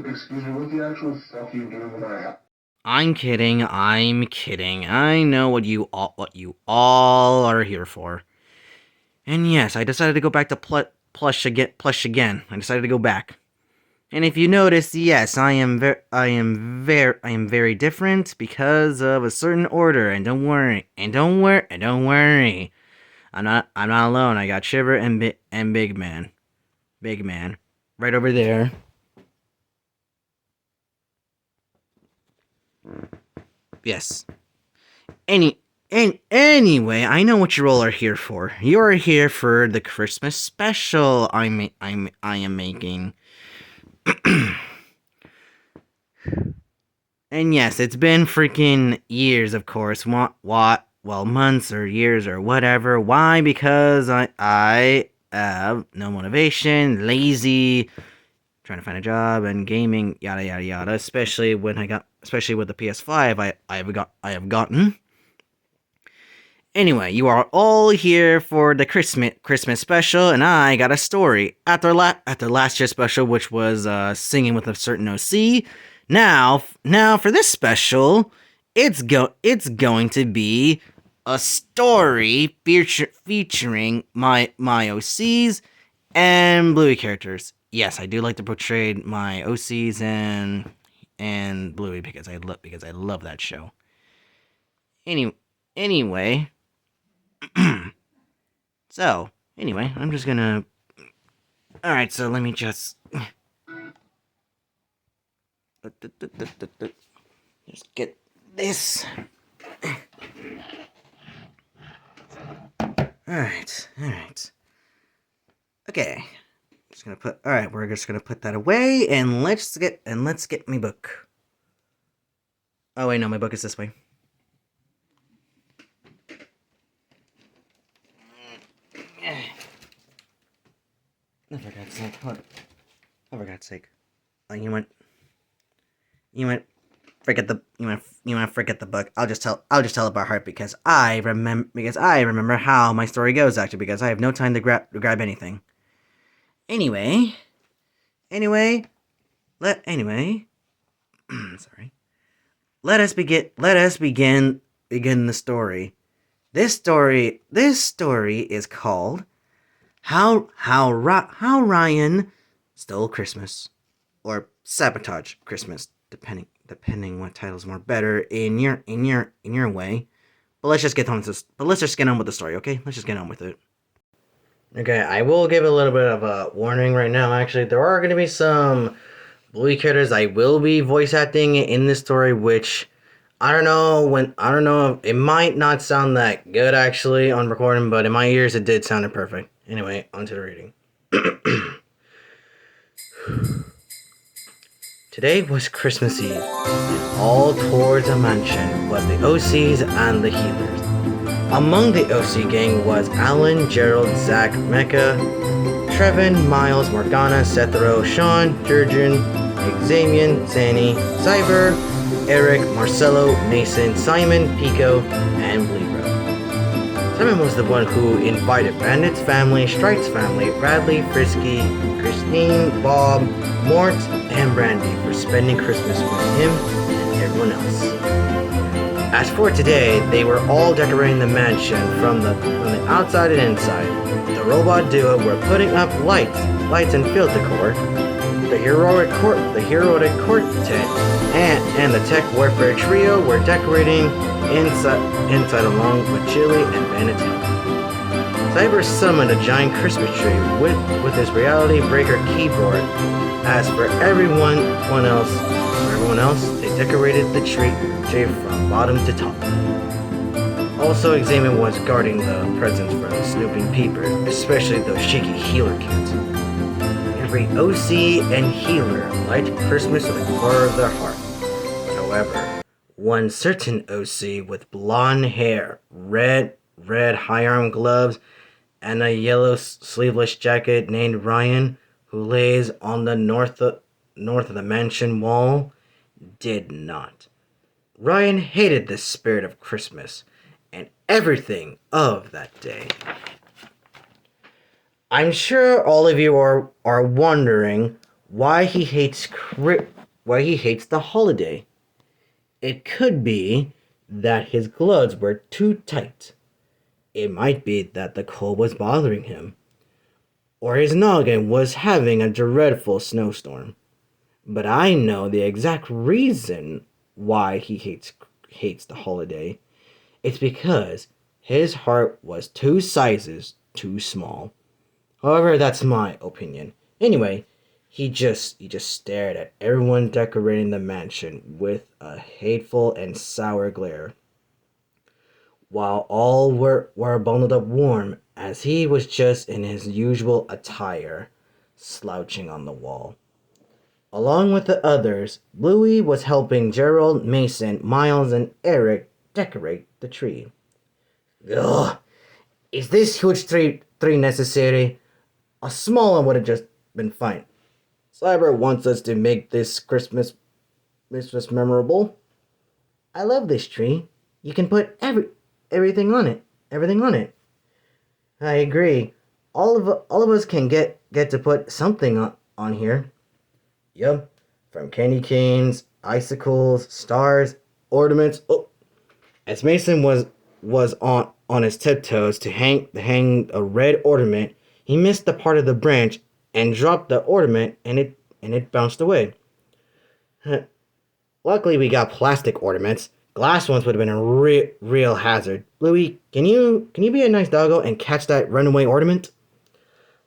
Excuse me, what the actual fuck are you doing with my house? I'm kidding. I'm kidding. I know what you all are here for. And yes, I decided to go back to plush again. Plush again. I decided to go back. And if you notice, yes, I am very different because of a certain order. And don't worry. I'm not alone. I got Shiver and Big Man, right over there. Yes. Anyway, I know what you all are here for. You are here for the Christmas special I am making. And yes, it's been freaking years, of course. What? Well, months or years or whatever. Why? Because I have no motivation, lazy, trying to find a job and gaming, yada yada yada. Especially with the PS5 I have gotten. Anyway, you are all here for the Christmas special, and I got a story after last year's special, which was singing with a certain OC. Now for this special, it's going to be a story featuring my OCs and Bluey characters. Yes, I do like to portray my OCs and Bluey because I love that show. Anyway, so, anyway, I'm just gonna. Alright, so let me just. Just get this. Alright. Okay. Just gonna put. Alright, we're just gonna put that away and let's get my book. Oh, wait, no, my book is this way. Oh, for God's sake. Oh, for God's sake. You went, forget the book. I'll just tell it by heart because I remember how my story goes actually because I have no time to grab anything. Anyway, sorry. Let us begin the story. This story is called how Ryan stole Christmas, or sabotaged Christmas, depending what title's more better in your way. But let's just get on with the story, okay? Let's just get on with it. Okay, I will give a little bit of a warning right now. Actually, there are going to be some Bluey characters I will be voice acting in this story, which I don't know. It might not sound that good actually on recording, but in my ears it did sound perfect. Anyway, on to the reading. Today was Christmas Eve, and all towards a mansion was the OCs and the healers. Among the OC gang was Alan, Gerald, Zach, Mecca, Trevin, Miles, Morgana, Sethro, Sean, Jurgen, Xamian, Zanny, Cyber, Eric, Marcelo, Mason, Simon, Pico, and Libra. Simon was the one who invited Bandit's family, Strike's family, Bradley, Frisky, Christine, Bob, Mort, and Brandy for spending Christmas with him and everyone else. As for today, they were all decorating the mansion from the outside and inside. The robot duo were putting up lights and field decor. The heroic quartet and the tech warfare trio were decorating inside along with Chili and Bandit's help. Cyber summoned a giant Christmas tree with his reality breaker keyboard. As for everyone else, they decorated the tree from bottom to top. Also, Xavier was guarding the presents from the snooping peeper, especially those shaky healer kids. Every OC and healer liked Christmas to the core of their heart. However, one certain OC with blonde hair, red high-arm gloves, and a yellow sleeveless jacket named Ryan, who lays on the north of the mansion wall, did not. Ryan hated the spirit of Christmas and everything of that day. I'm sure all of you are wondering why he hates the holiday. It could be that his gloves were too tight. It might be that the cold was bothering him, or his noggin was having a dreadful snowstorm. But I know the exact reason why he hates the holiday. It's because his heart was 2 sizes too small. However, that's my opinion. Anyway, he just stared at everyone decorating the mansion with a hateful and sour glare, while all were bundled up warm, as he was just in his usual attire, slouching on the wall. Along with the others, Bluey was helping Gerald, Mason, Miles, and Eric decorate the tree. Ugh, is this huge tree necessary? A small one would have just been fine. Cyber wants us to make this Christmas memorable. I love this tree. You can put everything on it. Everything on it. I agree. All of us can get to put something on here. Yup. From candy canes, icicles, stars, ornaments. Oh, as Mason was on his tiptoes to hang a red ornament, he missed the part of the branch and dropped the ornament, and it bounced away. Luckily, we got plastic ornaments. Glass ones would have been a real hazard. Bluey, can you be a nice doggo and catch that runaway ornament?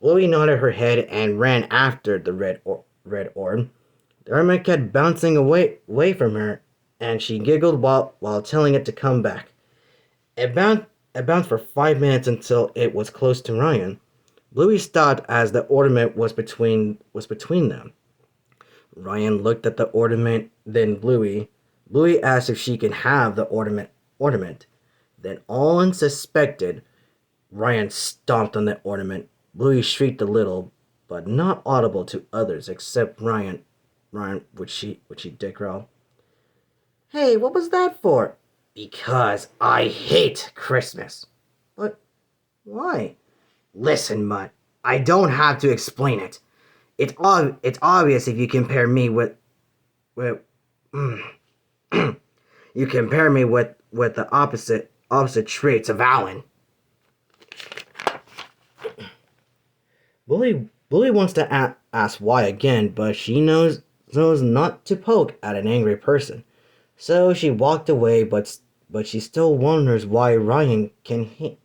Bluey nodded her head and ran after the red orb. The ornament kept bouncing away from her, and she giggled while telling it to come back. It bounced for 5 minutes until it was close to Ryan. Bluey stopped as the ornament was between them. Ryan looked at the ornament, then Bluey. Bluey asked if she can have the ornament. Then all unsuspected, Ryan stomped on the ornament. Bluey shrieked a little, but not audible to others except Ryan, would she dick growl. Hey, what was that for? Because I hate Christmas. But why? Listen, Mutt, I don't have to explain it. It's obvious if you compare me with you compare me with the opposite traits of Alan. Bully wants to ask why again, but she knows not to poke at an angry person. So she walked away, but she still wonders why Ryan can hate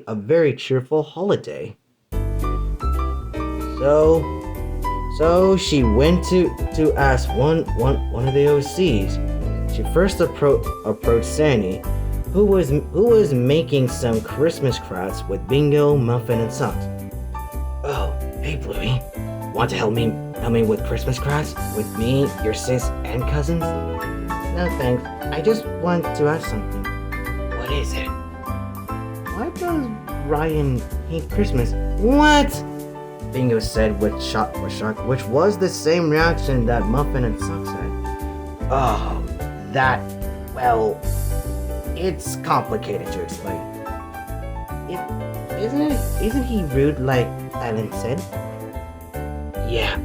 a very cheerful holiday. So she went to ask one of the OCs. She first approached Sandy, who was making some Christmas crafts with Bingo, Muffin, and Socks. Oh, hey Bluey, want to help me with Christmas crafts with me, your sis, and cousins? No thanks. I just want to ask something. What is it? Why does Ryan hate Christmas? What? Bingo said with shock, which was the same reaction that Muffin and Socks had. Oh, well, it's complicated to explain. Isn't he rude like Alan said? Yeah,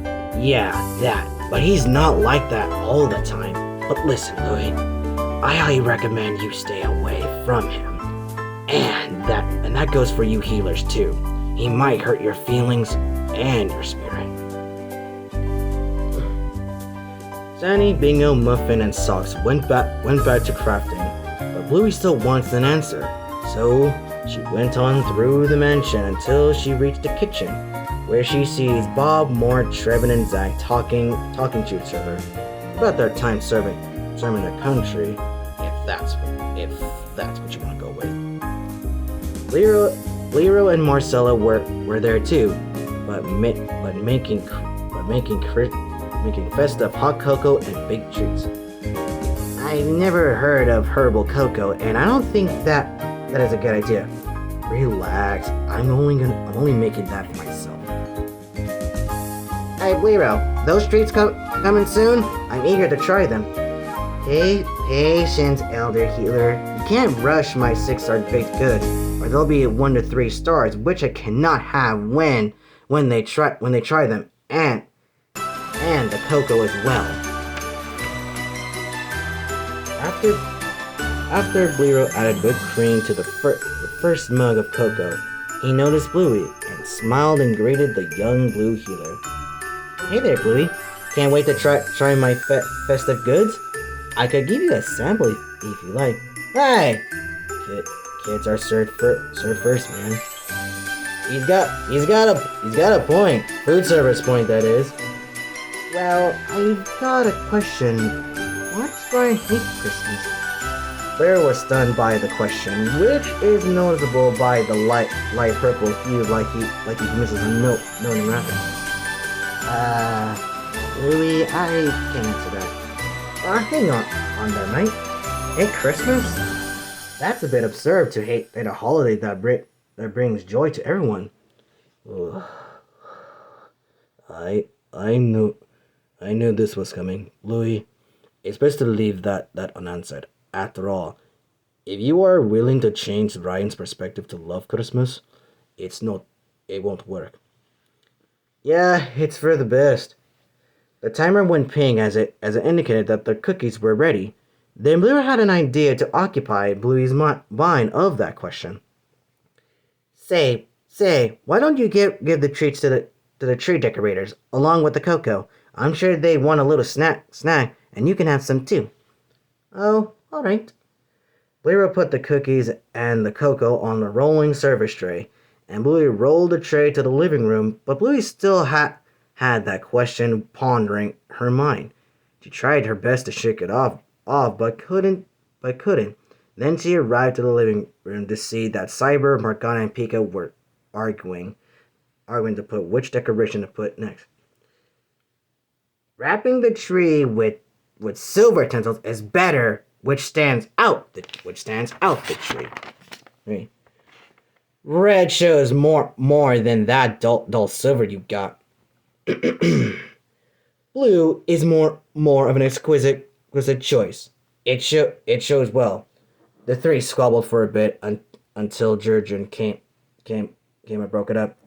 that. But he's not like that all the time. But listen, Louie, I highly recommend you stay away from him. And that goes for you healers too. He might hurt your feelings and your spirit. Sandy, Bingo, Muffin, and Socks went back to crafting, but Bluey still wants an answer. So she went on through the mansion until she reached the kitchen, where she sees Bob, Mort, Trevin, and Zach talking to each other about their time serving their country, if that's what you want to go with. Lero and Marcella were there too, but making festa of hot cocoa and baked treats. I've never heard of herbal cocoa, and I don't think that is a good idea. Relax, I'm only making that for myself. Hey, Lero, those treats coming soon? I'm eager to try them. Patience, Elder Healer. You can't rush my 6-star baked goods, or they'll be 1 to 3 stars, which I cannot have when when they try them, and the cocoa as well. After Blero added whipped cream to the first mug of cocoa, he noticed Bluey and smiled and greeted the young blue healer. Hey there, Bluey. Can't wait to try my festive goods. I could give you a sample if you like. Hey! Kids are served first, man. He's got a point. Food service point, that is. Well, I've got a question. Why does Brian hate Christmas? Blair was stunned by the question, which is noticeable by the light purple hue, like he misses a note in rapping. Louie, I can't answer that. Hang on there, mate. Hate Christmas? That's a bit absurd to hate a holiday that brings joy to everyone. Ugh. I knew this was coming. Louis, it's best to leave that unanswered. After all, if you are willing to change Ryan's perspective to love Christmas, it won't work. Yeah, it's for the best. The timer went ping as it indicated that the cookies were ready. Then Blue had an idea to occupy Bluey's mind of that question. Say, why don't you give the treats to the tree decorators along with the cocoa? I'm sure they want a little snack, and you can have some too. Oh, all right. Blero put the cookies and the cocoa on the rolling service tray, and Bluey rolled the tray to the living room, but Bluey still had that question pondering her mind. She tried her best to shake it off, but couldn't. Then she arrived to the living room to see that Cyber, Morgana, and Pika were arguing to put which decoration to put next. Wrapping the tree with silver tinsels is better, which stands out the tree. Right. Red shows more than that dull silver you got. Blue is more of an exquisite choice. It shows well. The three squabbled for a bit until Jurgen came and broke it up.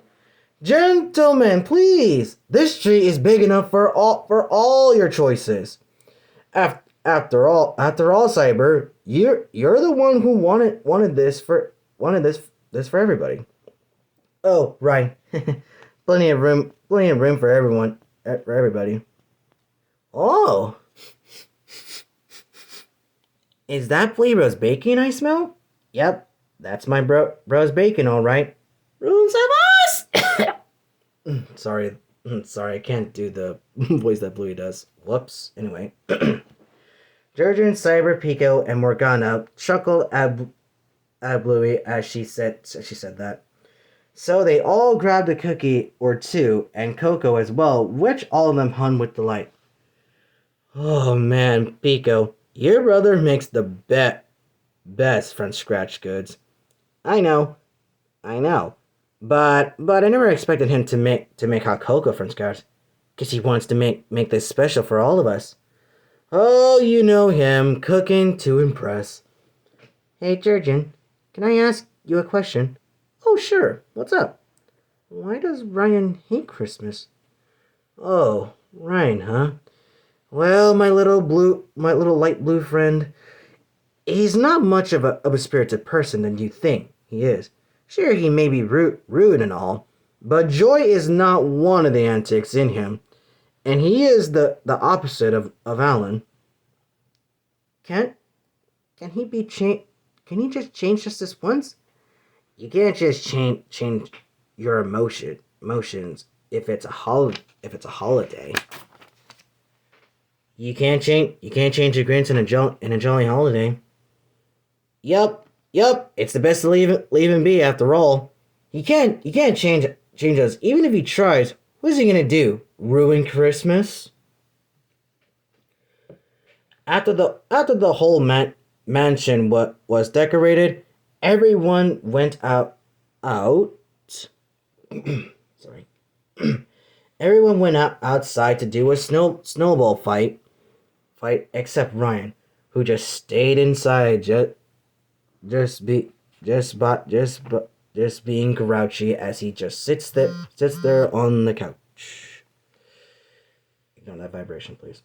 Gentlemen, please! This tree is big enough for all your choices. After all, Cyber, you're the one who wanted this for everybody. Oh, right. plenty of room for everybody. Oh. Is that Blero's bacon I smell? Yep, that's my bro's bacon, all right. Room service! Sorry, I can't do the voice that Bluey does. Whoops. Anyway. Jurgen, Cyber, Pico, and Morgana chuckled at Bluey as she said that. So they all grabbed a cookie or two, and cocoa as well, which all of them hung with delight. Oh man, Pico, your brother makes the best from scratch goods. I know. But I never expected him to make hot cocoa from scratch, 'cause he wants to make this special for all of us. Oh, you know him, cooking to impress. Hey, Jurgen, can I ask you a question? Oh, sure. What's up? Why does Ryan hate Christmas? Oh, Ryan, huh? Well, my little light blue friend, he's not much of a spirited person than you think he is. Sure, he may be rude and all, but joy is not one of the antics in him, and he is the opposite of Alan. Can he be changed? Can he just change just this once? You can't just change your emotions if it's a holiday. You can't change your grins in a jolly holiday. Yup. It's the best to leave him be after all. You can't change us even if he tries. What's he gonna do? Ruin Christmas? After the whole mansion was decorated, everyone went out. Sorry. Everyone went outside to do a snowball fight except Ryan, who just stayed inside just being grouchy as he just sits there on the couch. Ignore that vibration, please.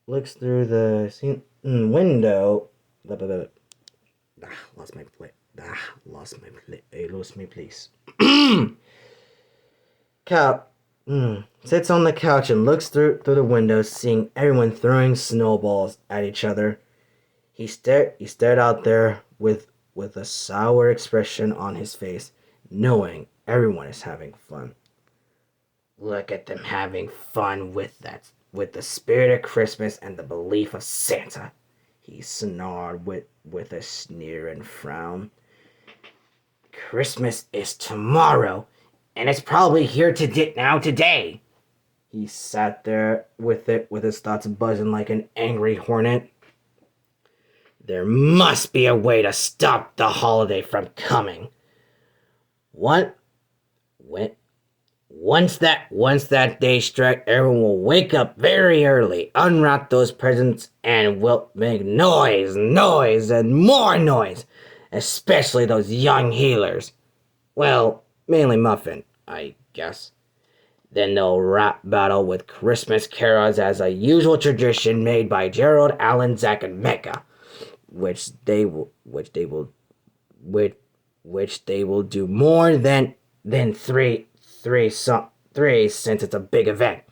Looks through the window. Lost my plate. Lost my place. Sits on the couch and looks through the window, seeing everyone throwing snowballs at each other. He stared out there with a sour expression on his face, knowing everyone is having fun. Look at them having fun with the spirit of Christmas and the belief of Santa, he snarled with a sneer and frown. Christmas is tomorrow, and it's probably here today. He sat there with his thoughts buzzing like an angry hornet. There must be a way to stop the holiday from coming. Once that day strikes, everyone will wake up very early, unwrap those presents, and will make noise, and more noise. Especially those young healers. Well, mainly Muffin, I guess. Then they'll rap battle with Christmas carols as a usual tradition made by Gerald, Alan, Zach, and Mecca, which they will do more than three since it's a big event.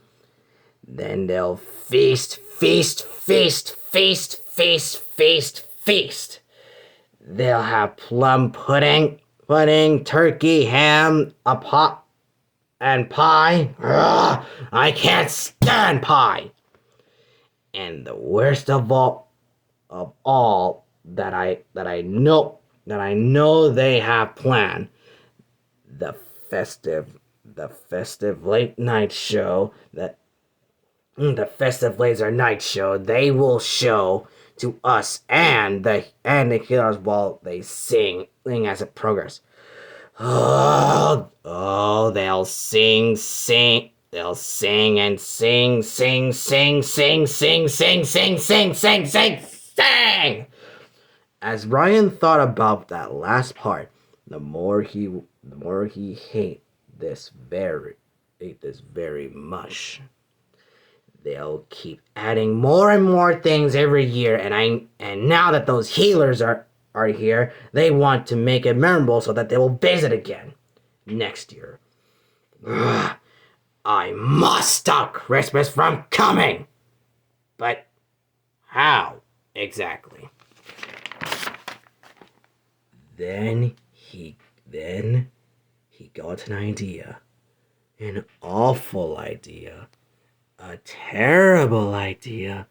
Then they'll feast. They'll have plum pudding, turkey, ham, a pot, and pie. Ugh, I can't stand pie. And the worst of all that I know they have planned, the festive late night show, the festive laser night show they will show to us and the healers while they sing as it progresses. Oh, they'll sing. They'll sing and sing. As Ryan thought about that last part, the more he hate this very much. They'll keep adding more and more things every year, and now that those healers are here, they want to make it memorable so that they will visit again next year. Ugh, I must stop Christmas from coming! But how exactly? Then he got an idea. An awful idea. A terrible idea.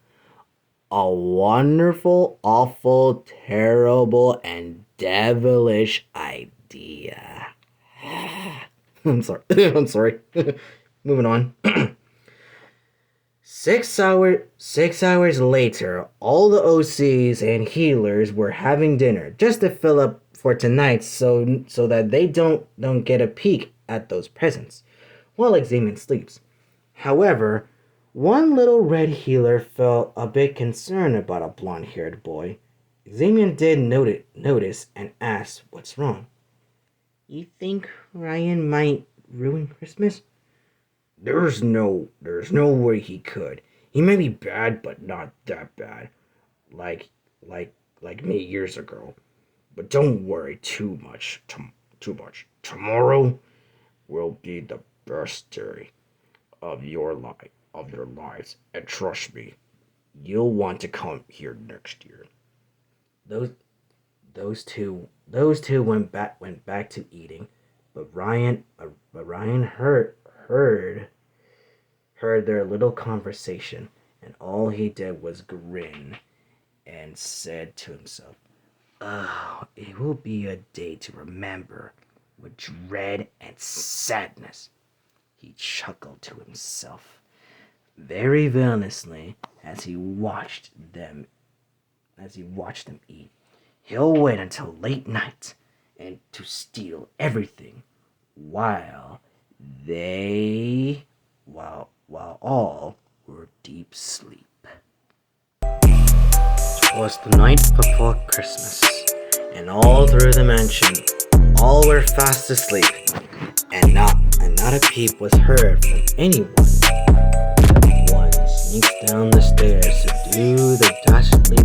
A wonderful, awful, terrible, and devilish idea. I'm sorry. Moving on. 6 hours later, all the OCs and healers were having dinner just to fill up for tonight, so that they don't get a peek at those presents while Xavier sleeps. However, one little red healer felt a bit concerned about a blonde-haired boy. Xavier did notice and asked, "What's wrong?" "You think Ryan might ruin Christmas?" There's no way he could. He may be bad, but not that bad. Like me years ago. But don't worry too much. Tomorrow will be the best day of your lives, and trust me, you'll want to come here next year. Those two went back to eating, but Ryan heard their little conversation, and all he did was grin and said to himself, "Oh, it will be a day to remember with dread and sadness." He chuckled to himself very villainously as he watched them eat. He'll wait until late night and to steal everything while all were deep sleep. 'Twas the night before Christmas, and all through the mansion, all were fast asleep, and not a peep was heard from anyone. One sneaks down the stairs to do the dastardly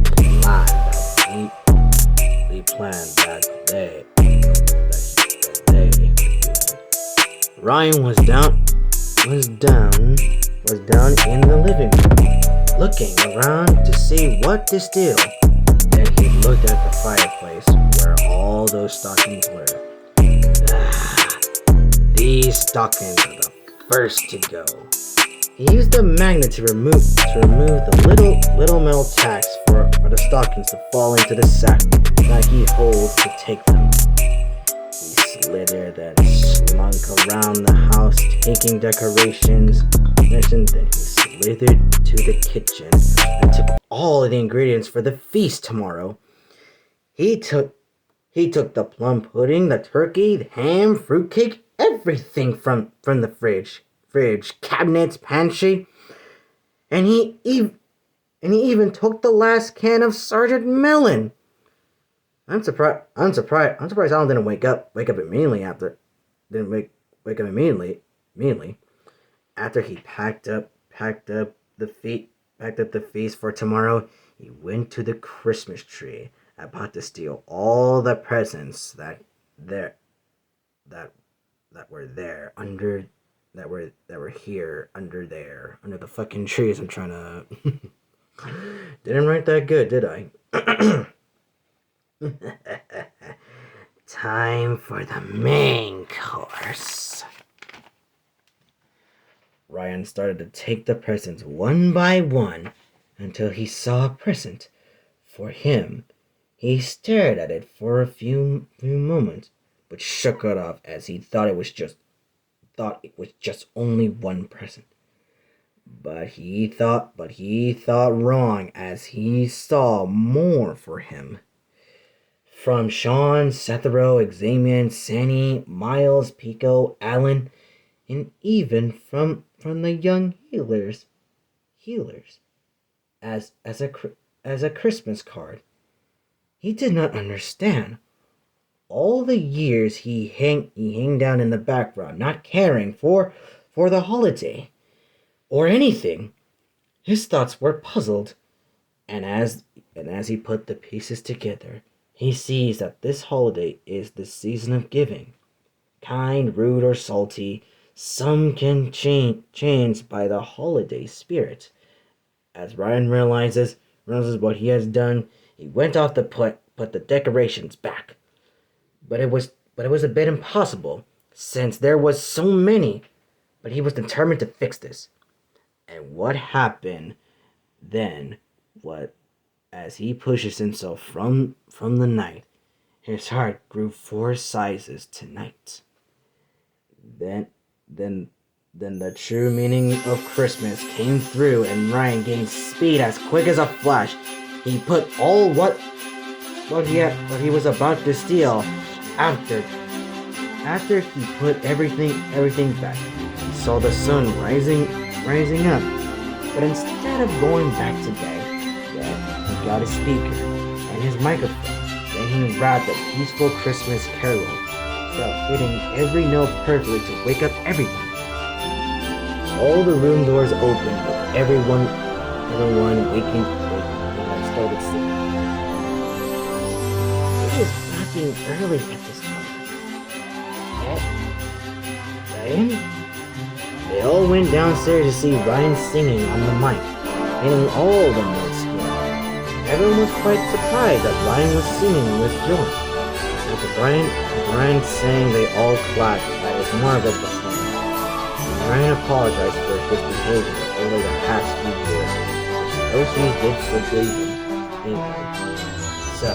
plan that they were doing. Ryan was down in the living room, looking around to see what to steal. Then he looked at the fireplace where all those stockings were. These stockings are the first to go. He used the magnet to remove the little metal tacks for the stockings to fall into the sack that he holds to take them. He slithered and slunk around the house, taking decorations. Then he slithered to the kitchen and took all the ingredients for the feast tomorrow. He took the plum pudding, the turkey, the ham, fruitcake, everything from the fridge, cabinets, pantry, and he even took the last can of Sergeant Melon. I'm surprised Alan didn't wake up immediately after. Didn't wake up immediately after he packed up the feast for tomorrow. He went to the Christmas tree, about to steal all the presents that were here under the fucking trees. I'm trying to didn't write that good, did I? Time for the main course. Ryan started to take the presents one by one until he saw a present for him. He stared at it for a few moments, but shook it off as he thought it was just only one present. But he thought wrong, as he saw more for him. From Sean, Sethero, Xamian, Sanny, Miles, Pico, Alan, and even from the young healers as a Christmas card. He did not understand. All the years he hang down in the background, not caring for the holiday or anything. His thoughts were puzzled, and as he put the pieces together, he sees that this holiday is the season of giving. Kind, rude, or salty, some can change by the holiday spirit. As Ryan realizes what he has done, he went off to put the decorations back. But it was a bit impossible, since there was so many. But he was determined to fix this. And what happened then? As he pushes himself from the night, his heart grew 4 sizes tonight. Then the true meaning of Christmas came through, and Ryan gained speed as quick as a flash. He put all what he was about to steal after he put everything back. He saw the sun rising up, but instead of going back to bed, he got his speaker and his microphone. Then he rapped a peaceful Christmas carol, hitting every note perfectly to wake up everyone. All the room doors opened, with everyone waking and started sleeping. It was fucking early at this time. Ryan? They all went downstairs to see Ryan singing on the mic, hitting all the notes. Everyone was quite surprised that Ryan was singing with joy. As Ryan sang, they all clapped. That was more of a performance. Ryan apologized for his behavior over the past few years. OCs did forgive him. So,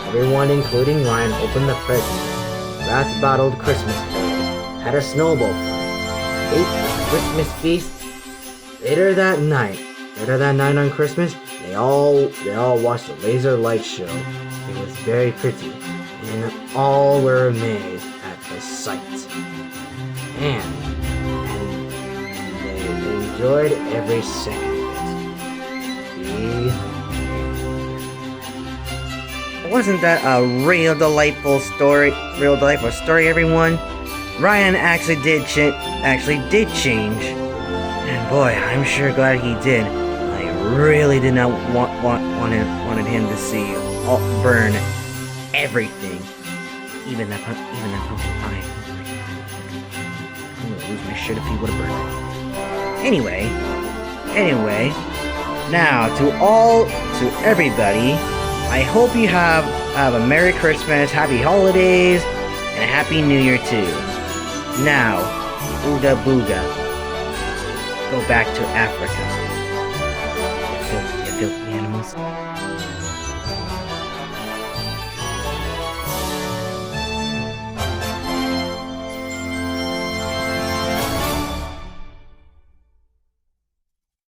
everyone, including Ryan, opened the presents. Rats battled Christmas carols, had a snowball fight, ate a Christmas feast. Later that night on Christmas, they all watched the laser light show. It was very pretty, and all were amazed at the sight. And they enjoyed every second of it. wasn't that a real delightful story? Everyone. Ryan actually did change, and boy, I'm sure glad he did. I really did not wanted him to see burn everything, even that pumpkin pie. I'm gonna lose my shit if he would have burned it. Anyway, now to everybody, I hope you have a Merry Christmas, Happy Holidays, and a Happy New Year too. Now, Ooga Booga, go back to Africa. You filthy animals.